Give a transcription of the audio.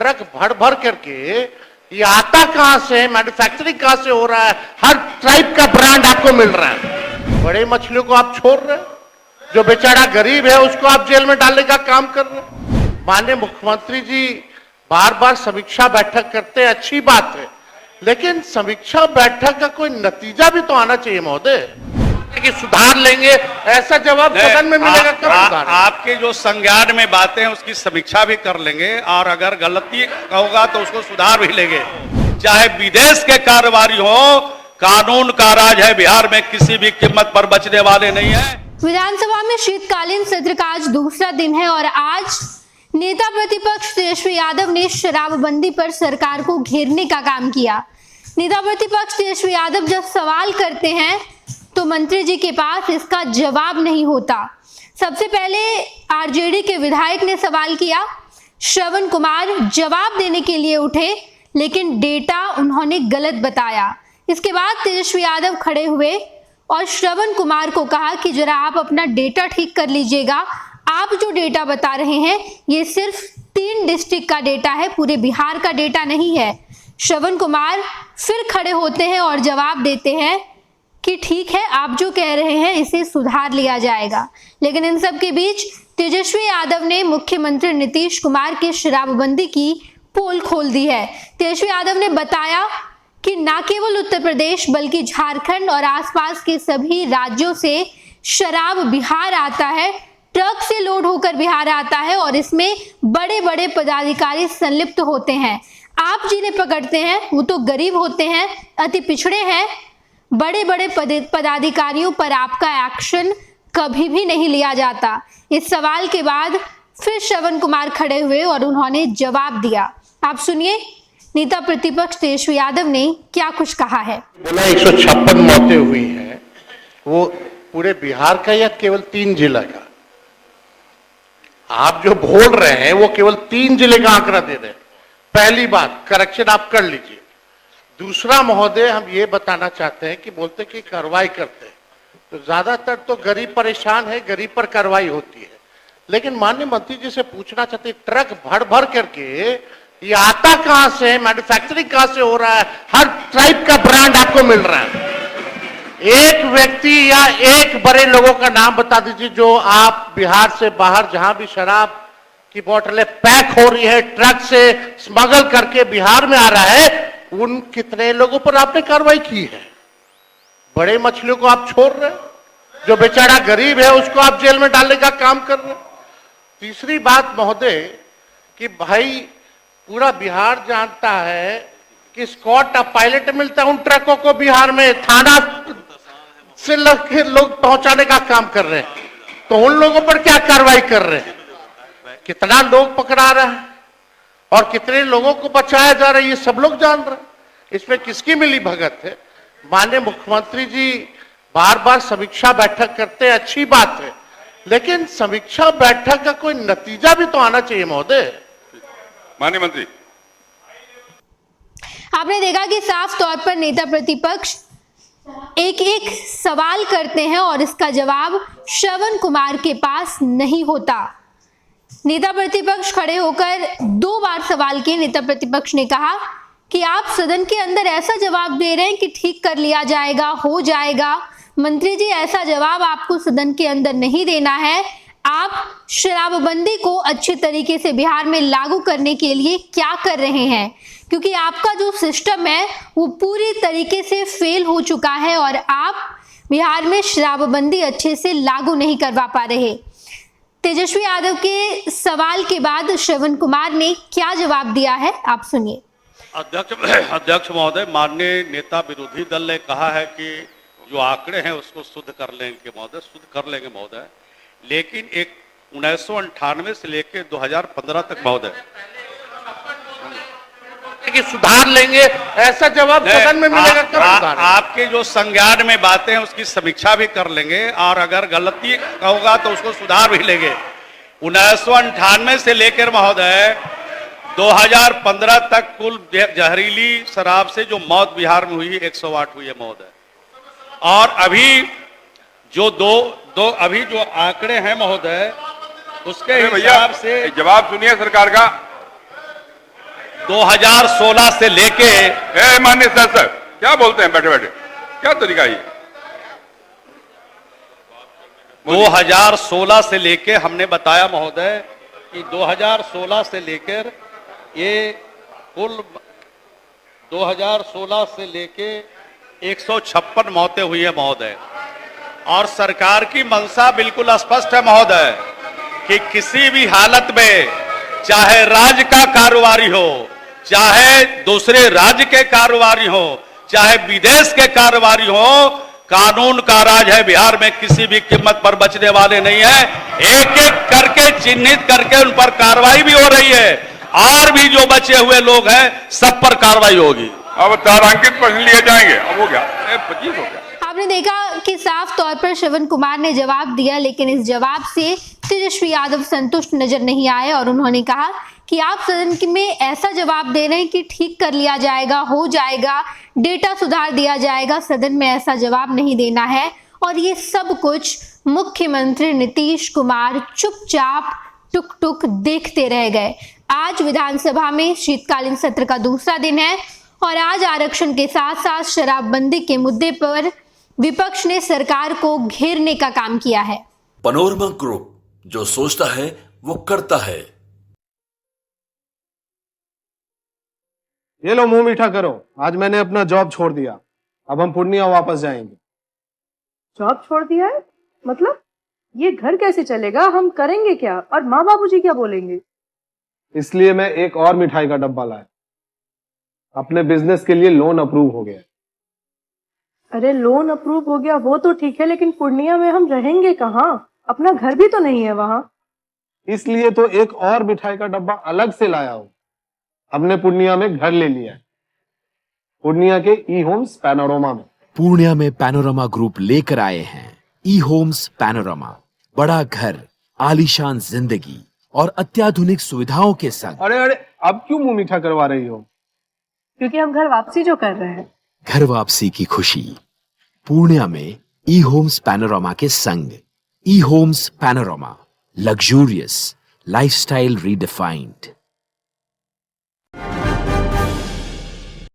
Truck भर भर करके ये आता कहां से, मैन्युफैक्चरिंग कहां से हो रहा है, हर टाइप का ब्रांड आपको मिल रहा है। बड़े मछलियों को आप छोड़ रहे हैं, जो बेचारा गरीब है उसको आप जेल में डालने का काम कर रहे हैं। माननीय मुख्यमंत्री जी बार बार समीक्षा बैठक करते हैं, अच्छी बात है, लेकिन समीक्षा बैठक का कोई नतीजा भी तो आना चाहिए महोदय, कि सुधार लेंगे ऐसा जवाब सदन में मिलेगा कब सुधार? आपके जो संज्ञान में बातें हैं उसकी समीक्षा भी कर लेंगे और अगर गलती होगा तो उसको सुधार भी लेंगे। चाहे विदेश के कारोबारी हो, कानून का राज है बिहार में, किसी भी कीमत पर बचने वाले नहीं है। विधानसभा में शीतकालीन सत्र का आज दूसरा दिन है और आज नेता प्रतिपक्ष तेजस्वी यादव ने शराबबंदी पर सरकार को घेरने का काम किया। नेता प्रतिपक्ष तेजस्वी यादव जब सवाल करते हैं तो मंत्री जी के पास इसका जवाब नहीं होता। सबसे पहले आरजेडी के विधायक ने सवाल किया, श्रवण कुमार जवाब देने के लिए उठे, लेकिन डेटा उन्होंने गलत बताया। इसके बाद तेजस्वी यादव खड़े हुए और श्रवण कुमार को कहा कि जरा आप अपना डेटा ठीक कर लीजिएगा, आप जो डेटा बता रहे हैं ये सिर्फ 3 डिस्ट्रिक्ट का डेटा है, पूरे बिहार का डेटा नहीं है। श्रवण कुमार फिर खड़े होते हैं और जवाब देते हैं कि ठीक है, आप जो कह रहे हैं इसे सुधार लिया जाएगा। लेकिन इन सब के बीच तेजस्वी यादव ने मुख्यमंत्री नीतीश कुमार की शराबबंदी की पोल खोल दी है। तेजस्वी यादव ने बताया कि न केवल उत्तर प्रदेश बल्कि झारखंड और आसपास के सभी राज्यों से शराब बिहार आता है, ट्रक से लोड होकर बिहार आता है और इसमें बड़े बड़े पदाधिकारी संलिप्त होते हैं। आप जिन्हें पकड़ते हैं वो तो गरीब होते हैं, अति पिछड़े हैं। बड़े बड़े पदाधिकारियों पर आपका एक्शन कभी भी नहीं लिया जाता। इस सवाल के बाद फिर श्रवण कुमार खड़े हुए और उन्होंने जवाब दिया। आप सुनिए नेता प्रतिपक्ष तेजस्वी यादव ने क्या कुछ कहा है। बोला 156 मौतें हुई हैं, वो पूरे बिहार का या केवल 3 जिला का? आप जो बोल रहे हैं वो केवल 3 जिले का आंकड़ा दे रहे हैं। पहली बात करेक्शन आप कर लीजिए। दूसरा महोदय, हम ये बताना चाहते हैं कि बोलते कि कार्रवाई करते हैं, तो ज्यादातर तो गरीब परेशान है, गरीब पर कार्रवाई होती है। लेकिन माननीय मंत्री जी से पूछना चाहते हैं, ट्रक भर भर करके ये आता कहां से, मैन्युफैक्चरिंग कहां से हो रहा है, हर टाइप का ब्रांड आपको मिल रहा है। एक व्यक्ति या एक बड़े लोगों का नाम बता दीजिए जो आप बिहार से बाहर जहां भी शराब की बोतलें पैक हो रही है, ट्रक से स्मगल करके बिहार में आ रहा है, उन कितने लोगों पर आपने कार्रवाई की है? बड़े मछलियों को आप छोड़ रहे हैं, जो बेचारा गरीब है उसको आप जेल में डालने का काम कर रहे हैं। तीसरी बात महोदय कि भाई पूरा बिहार जानता है कि स्कॉट पायलट मिलता है उन ट्रकों को बिहार में, थाना से लोग पहुंचाने का काम कर रहे हैं, तो उन लोगों पर क्या कार्रवाई कर रहे हैं? कितना लोग पकड़ा रहा है और कितने लोगों को बचाया जा रहा है, ये सब लोग जान रहे हैं। इसमें किसकी मिली भगत है? माननीय मुख्यमंत्री जी बार बार समीक्षा बैठक करते हैं, अच्छी बात है, लेकिन समीक्षा बैठक का कोई नतीजा भी तो आना चाहिए महोदय। माननीय मंत्री, आपने देखा कि साफ तौर पर नेता प्रतिपक्ष एक एक सवाल करते हैं और इसका जवाब श्रवण कुमार के पास नहीं होता। नेता प्रतिपक्ष खड़े होकर 2 बार सवाल किए। नेता प्रतिपक्ष ने कहा कि आप सदन के अंदर ऐसा जवाब दे रहे हैं कि ठीक कर लिया जाएगा, हो जाएगा। मंत्री जी, ऐसा जवाब आपको सदन के अंदर नहीं देना है। आप शराबबंदी को अच्छे तरीके से बिहार में लागू करने के लिए क्या कर रहे हैं? क्योंकि आपका जो सिस्टम है वो पूरी तरीके से फेल हो चुका है और आप बिहार में शराबबंदी अच्छे से लागू नहीं करवा पा रहे। तेजस्वी यादव के सवाल के बाद श्रवण कुमार ने क्या जवाब दिया है, आप सुनिए। अध्यक्ष महोदय, माननीय नेता विरोधी दल ने कहा है कि जो आंकड़े हैं उसको शुद्ध कर लेंगे महोदय, शुद्ध कर लेंगे महोदय, लेकिन एक 1998 से लेकर 2015 तक महोदय कि सुधार लेंगे ऐसा जवाब सदन में मिलेगा कब सुधार? आपके जो संज्ञान में बातें हैं उसकी समीक्षा भी कर लेंगे और अगर गलती होगा तो उसको सुधार भी लेंगे। 1998 से लेकर महोदय 2015 तक कुल जहरीली शराब से जो मौत बिहार में हुई 108 हुई है महोदय। और अभी जो अभी जो आंकड़े हैं महोदय उसके हिसाब से जवाब सुनिए सरकार का। 2016 से लेके ए माननीय सर क्या बोलते हैं बैठे बैठे, क्या तरीका ये? 2016 से लेके हमने बताया महोदय कि 2016 से लेकर ये कुल 2016 से लेके 156 मौतें हुई है महोदय। और सरकार की मंशा बिल्कुल स्पष्ट है महोदय कि किसी भी हालत में, चाहे राज्य का कारोबारी हो, चाहे दूसरे राज्य के कारोबारी हो, चाहे विदेश के कारोबारी हो, कानून का राज है बिहार में, किसी भी कीमत पर बचने वाले नहीं है। एक एक करके चिन्हित करके उन पर कार्रवाई भी हो रही है, और भी जो बचे हुए लोग हैं सब पर कार्रवाई होगी। अब तारांकित प्रश्न लिए जाएंगे। अब हो गया 25 हो गया। आपने देखा कि साफ तौर पर श्रवण कुमार ने जवाब दिया, लेकिन इस जवाब से तेजस्वी यादव संतुष्ट नजर नहीं आए और उन्होंने कहा कि आप सदन में ऐसा जवाब दे रहे हैं कि ठीक कर लिया जाएगा, हो जाएगा, डेटा सुधार दिया जाएगा। सदन में ऐसा जवाब नहीं देना है। और ये सब कुछ मुख्यमंत्री नीतीश कुमार चुपचाप टुक टुक देखते रह गए। आज विधानसभा में शीतकालीन सत्र का दूसरा दिन है और आज आरक्षण के साथ साथ शराबबंदी के मुद्दे पर विपक्ष ने सरकार को घेरने का काम किया है। पैनोरमा ग्रुप, जो सोचता है वो करता है। ये लो मुंह मीठा करो, आज मैंने अपना जॉब छोड़ दिया, अब हम पूर्णिया वापस जाएंगे। जॉब छोड़ दिया है? मतलब ये घर कैसे चलेगा? हम करेंगे क्या? और माँ बाबूजी क्या बोलेंगे? इसलिए मैं एक और मिठाई का डब्बा लाया। अपने बिजनेस के लिए लोन अप्रूव हो गया। अरे लोन अप्रूव हो गया वो तो ठीक है, लेकिन पूर्णिया में हम रहेंगे कहाँ? अपना घर भी तो नहीं है वहाँ। इसलिए तो एक और मिठाई का डब्बा अलग से लाया हूँ। हमने पूर्णिया में घर ले लिया है, पूर्णिया के ई होम्स पैनोरमा में। पूर्णिया में पैनोरमा ग्रुप लेकर आए हैं ई होम्स पैनोरमा। बड़ा घर, आलीशान जिंदगी और अत्याधुनिक सुविधाओं के संग। अरे अरे, अब क्यों मुंह मीठा करवा रही हो? क्योंकि हम घर वापसी जो कर रहे हैं। घर वापसी की खुशी पूर्णिया में ई होम्स पैनोरमा के संग। E homes panorama, luxurious lifestyle redefined.